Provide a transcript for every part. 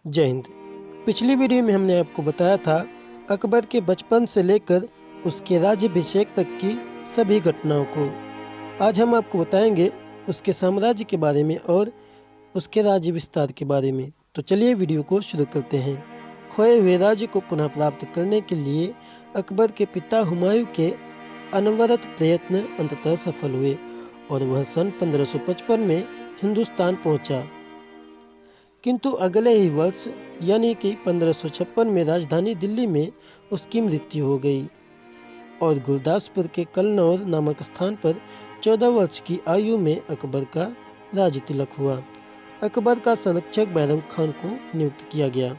जय हिंद। पिछली वीडियो में हमने आपको बताया था अकबर के बचपन से लेकर उसके राज्याभिषेक तक की सभी घटनाओं को। आज हम आपको बताएंगे उसके साम्राज्य के बारे में और उसके राज्य विस्तार के बारे में। तो चलिए वीडियो को शुरू करते हैं। खोए हुए राज्य को पुनः प्राप्त करने के लिए अकबर के पिता हुमायूं के अनवरत प्रयत्न अंततः सफल हुए और वह सन 1555 में हिंदुस्तान पहुंचा। किंतु अगले ही वर्ष यानी कि 1556 में राजधानी दिल्ली में उसकी मृत्यु हो गई और गुरदासपुर के कलनौर नामक स्थान पर 14 वर्ष की आयु में अकबर का राज तिलक हुआ। अकबर का संरक्षक बैरम खान को नियुक्त किया गया,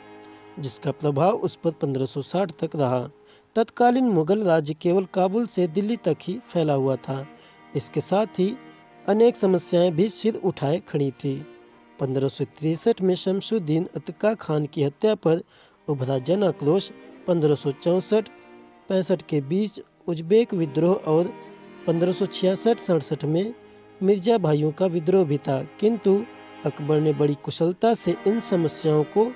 जिसका प्रभाव उस पर 1560 तक रहा। तत्कालीन मुगल राज्य केवल काबुल से दिल्ली तक ही फैला हुआ था। इसके साथ ही अनेक समस्याएं भी सिर उठाए खड़ी थी। 1563 में शमसुद्दीन अतका खान की हत्या पर उभरा जन आक्रोश, 1564-65 के बीच उज्बेक विद्रोह और 1566-67 में मिर्जा भाइयों का विद्रोह भी था। किंतु अकबर ने बड़ी कुशलता से इन समस्याओं को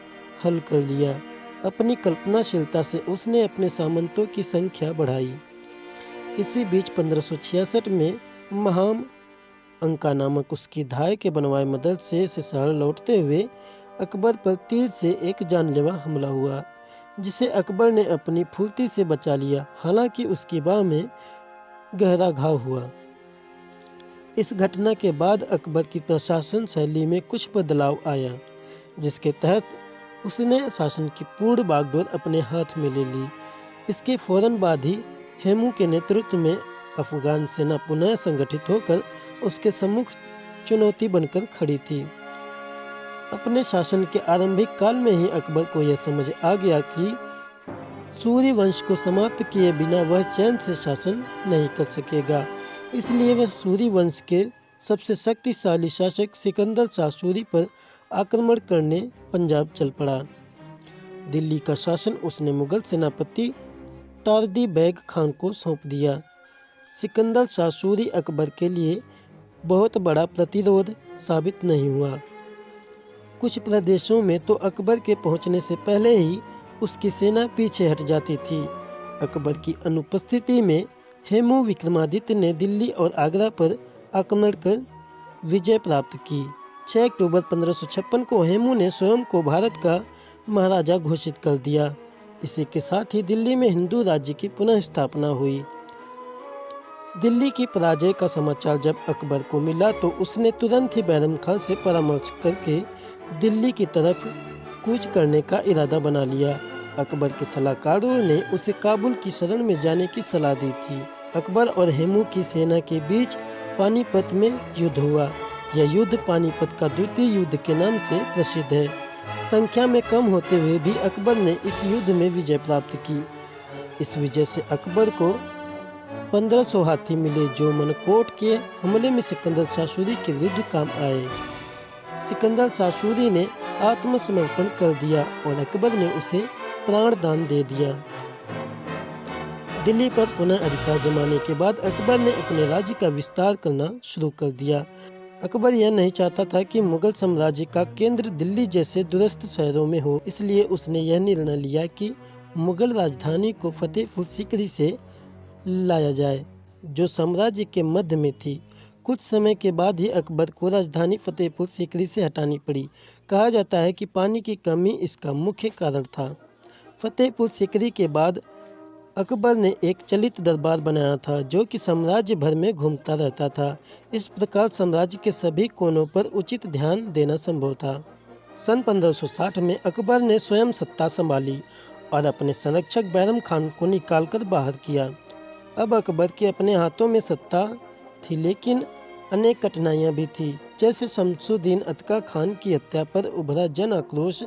हल कर लिया। अपनी कल्पनाशीलता से उसने अपने सामंतों की संख्या बढ़ाई। इसी बीच 1566 में महाम अंका नामक उसकी धाय के बनवाए मदरसे से शहर लौटते हुए अकबर पर तीर से एक जानलेवा हमला हुआ, जिसे अकबर ने अपनी फुर्ती से बचा लिया। हालांकि उसकी बाह में गहरा घाव हुआ। इस घटना के बाद अकबर की प्रशासन शैली में कुछ बदलाव आया, जिसके तहत उसने शासन की पूर्ण बागडोर अपने हाथ में ले ली। इसके फौरन बाद ही हेमू के नेतृत्व में अफगान सेना पुनः संगठित होकर उसके सम्मुख चुनौती बनकर खड़ी थी। अपने शासन के आरंभिक काल में ही अकबर को यह समझ आ गया कि सूर्य वंश को समाप्त किए बिना वह चैन से शासन नहीं कर सकेगा। इसलिए वह सूर्य वंश के सबसे शक्तिशाली शासक सिकंदर शाह सूरी पर आक्रमण करने पंजाब चल पड़ा। दिल्ली का शासन उसने मुगल सेनापति तारदी बैग खान को सौंप दिया। सिकंदर शाह सूरी अकबर के लिए बहुत बड़ा प्रतिरोध साबित नहीं हुआ। कुछ प्रदेशों में तो अकबर के पहुंचने से पहले ही उसकी सेना पीछे हट जाती थी। अकबर की अनुपस्थिति में हेमू विक्रमादित्य ने दिल्ली और आगरा पर आक्रमण कर विजय प्राप्त की। 6 अक्टूबर 1556 को हेमू ने स्वयं को भारत का महाराजा घोषित कर दिया। इसी के साथ ही दिल्ली में हिंदू राज्य की पुनः स्थापना हुई। दिल्ली की पराजय का समाचार जब अकबर को मिला तो उसने तुरंत ही बैरम खान से परामर्श करके दिल्ली की तरफ कूच करने का इरादा बना लिया। अकबर के सलाहकारों ने उसे काबुल की शरण में जाने की सलाह दी थी। अकबर और हेमू की सेना के बीच पानीपत में युद्ध हुआ। यह युद्ध पानीपत का द्वितीय युद्ध के नाम से प्रसिद्ध है। संख्या में कम होते हुए भी अकबर ने इस युद्ध में विजय प्राप्त की। इस विजय से अकबर को 1500 हाथी मिले, जो मनकोट के हमले में सिकंदर शाह सूरी के विरुद्ध काम आए। सिकंदर शाह सूरी ने आत्मसमर्पण कर दिया और अकबर ने उसे प्राण दान दे दिया। दिल्ली पर पुनः अधिकार जमाने के बाद अकबर ने अपने राज्य का विस्तार करना शुरू कर दिया। अकबर यह नहीं चाहता था कि मुगल साम्राज्य का केंद्र दिल्ली जैसे दूरस्थ शहरों में हो। इसलिए उसने यह निर्णय लिया कि मुगल राजधानी को फतेहपुर सीकरी से लाया जाए, जो साम्राज्य के मध्य में थी। कुछ समय के बाद ही अकबर को राजधानी फतेहपुर सीकरी से हटानी पड़ी। कहा जाता है कि पानी की कमी इसका मुख्य कारण था। फतेहपुर सीकरी के बाद अकबर ने एक चलित दरबार बनाया था, जो कि साम्राज्य भर में घूमता रहता था। इस प्रकार साम्राज्य के सभी कोनों पर उचित ध्यान देना संभव था। सन 1560 में अकबर ने स्वयं सत्ता संभाली और अपने संरक्षक बैरम खान को निकालकर बाहर किया। अब अकबर के अपने हाथों में सत्ता थी, लेकिन अनेक कठिनाइयां भी थी। जैसे शमसुद्दीन अतका खान की हत्या पर उभरा जन आक्रोश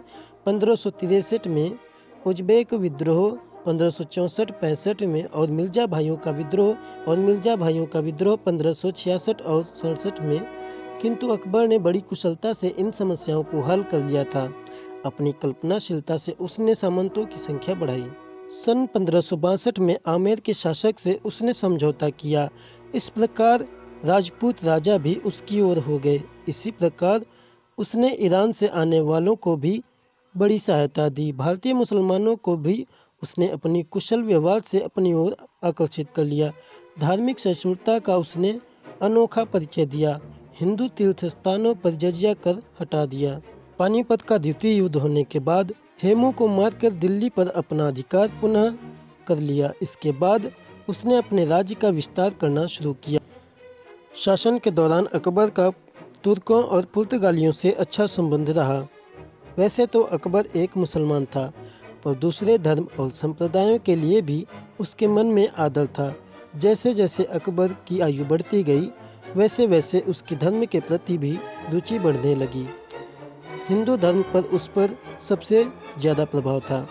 1563 में, उज्बेक विद्रोह 1564-65 में और मिर्जा भाइयों का विद्रोह 1566 और 67 में। किंतु अकबर ने बड़ी कुशलता से इन समस्याओं को हल कर लिया था। अपनी कल्पनाशीलता से उसने सामंतों की संख्या बढ़ाई। सन 1562 में आमेर के शासक से उसने समझौता किया। इस प्रकार राजपूत राजा भी उसकी ओर हो गए। इसी प्रकार उसने ईरान से आने वालों को भी बड़ी सहायता दी। भारतीय मुसलमानों को भी उसने अपनी कुशल व्यवहार से अपनी ओर आकर्षित कर लिया। धार्मिक सहिष्णुता का उसने अनोखा परिचय दिया। हिंदू तीर्थ स्थानों पर जजिया कर हटा दिया। पानीपत का द्वितीय युद्ध होने के बाद हेमू को मारकर दिल्ली पर अपना अधिकार पुनः कर लिया। इसके बाद उसने अपने राज्य का विस्तार करना शुरू किया। शासन के दौरान अकबर का तुर्कों और पुर्तगालियों से अच्छा संबंध रहा। वैसे तो अकबर एक मुसलमान था, पर दूसरे धर्म और संप्रदायों के लिए भी उसके मन में आदर था। जैसे जैसे अकबर की आयु बढ़ती गई, वैसे वैसे उसकी धर्म के प्रति भी रुचि बढ़ने लगी। हिंदू धर्म पर उस पर सबसे ज़्यादा प्रभाव था।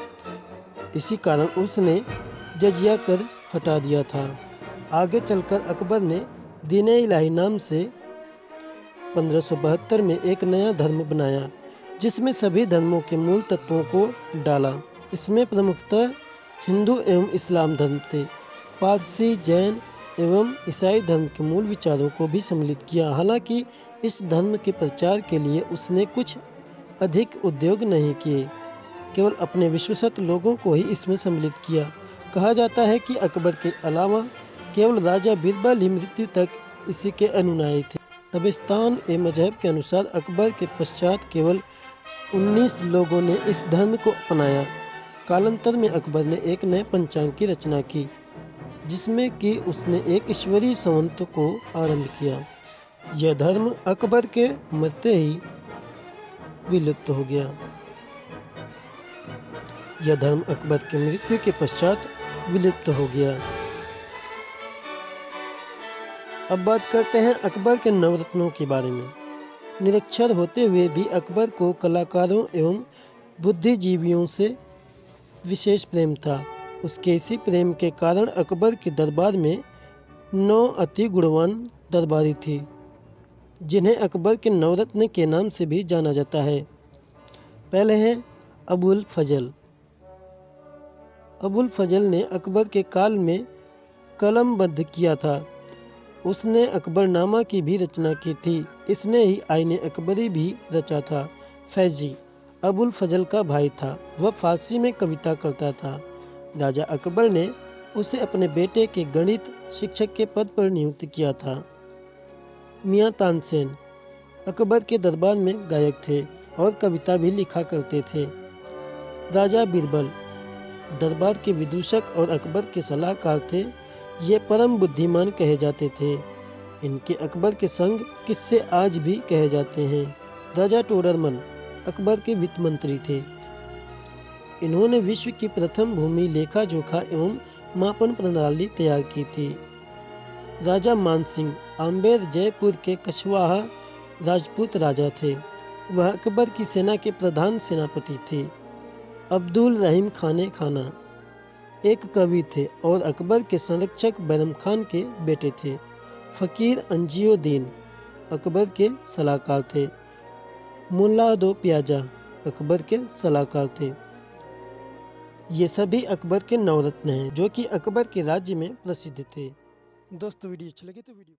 इसी कारण उसने जजिया कर हटा दिया था। आगे चलकर अकबर ने दीन-ए इलाही नाम से 1572 में एक नया धर्म बनाया, जिसमें सभी धर्मों के मूल तत्वों को डाला। इसमें प्रमुखतः हिंदू एवं इस्लाम धर्म थे। पारसी, जैन एवं ईसाई धर्म के मूल विचारों को भी सम्मिलित किया। हालांकि इस धर्म के प्रचार के लिए उसने कुछ अधिक उद्योग नहीं किए, केवल अपने विश्वस्त लोगों को ही इसमें सम्मिलित किया। कहा जाता है कि अकबर के अलावा केवल राजा बीरबल ही मृत्यु तक इसी के अनुयायी थे। दबिस्तान ए मजहब के अनुसार अकबर के पश्चात केवल 19 लोगों ने इस धर्म को अपनाया। कालांतर में अकबर ने एक नए पंचांग की रचना की, जिसमें कि उसने एक ईश्वरीय संवत को आरंभ किया। यह धर्म अकबर के मरते ही विलुप्त हो गया। यह धर्म अकबर के मृत्यु के पश्चात विलुप्त हो गया। अब बात करते हैं अकबर के नवरत्नों के बारे में। निरक्षर होते हुए भी अकबर को कलाकारों एवं बुद्धिजीवियों से विशेष प्रेम था। उसके इसी प्रेम के कारण अकबर के दरबार में 9 अति गुणवान दरबारी थी, जिन्हें अकबर के नवरत्न के नाम से भी जाना जाता है। पहले हैं अबुल फजल। अबुल फजल ने अकबर के काल में कलमबद्ध किया था। उसने अकबरनामा की भी रचना की थी। इसने ही आईने अकबरी भी रचा था। फैजी अबुल फजल का भाई था। वह फारसी में कविता करता था। राजा अकबर ने उसे अपने बेटे के गणित शिक्षक के पद पर नियुक्त किया था। मियाँ तानसेन अकबर के दरबार में गायक थे और कविता भी लिखा करते थे। राजा बीरबल दरबार के विदूषक और अकबर के सलाहकार थे। ये परम बुद्धिमान कहे जाते थे। इनके अकबर के संग किस्से आज भी कहे जाते हैं। राजा टोडरमन अकबर के वित्त मंत्री थे। इन्होंने विश्व की प्रथम भूमि लेखा जोखा एवं मापन प्रणाली तैयार की थी। राजा मानसिंह आम्बेर जयपुर के कछवाहा राजपूत राजा थे। वह अकबर की सेना के प्रधान सेनापति थे। अब्दुल रहीम खाने खाना एक कवि थे और अकबर के संरक्षक बैरम खान के बेटे थे। फ़कीर अंजियोदीन अकबर के सलाहकार थे। मुल्ला दो प्याजा अकबर के सलाहकार थे। ये सभी अकबर के नवरत्न हैं, जो कि अकबर के राज्य में प्रसिद्ध थे। दोस्तों वीडियो अच्छी लगी तो वीडियो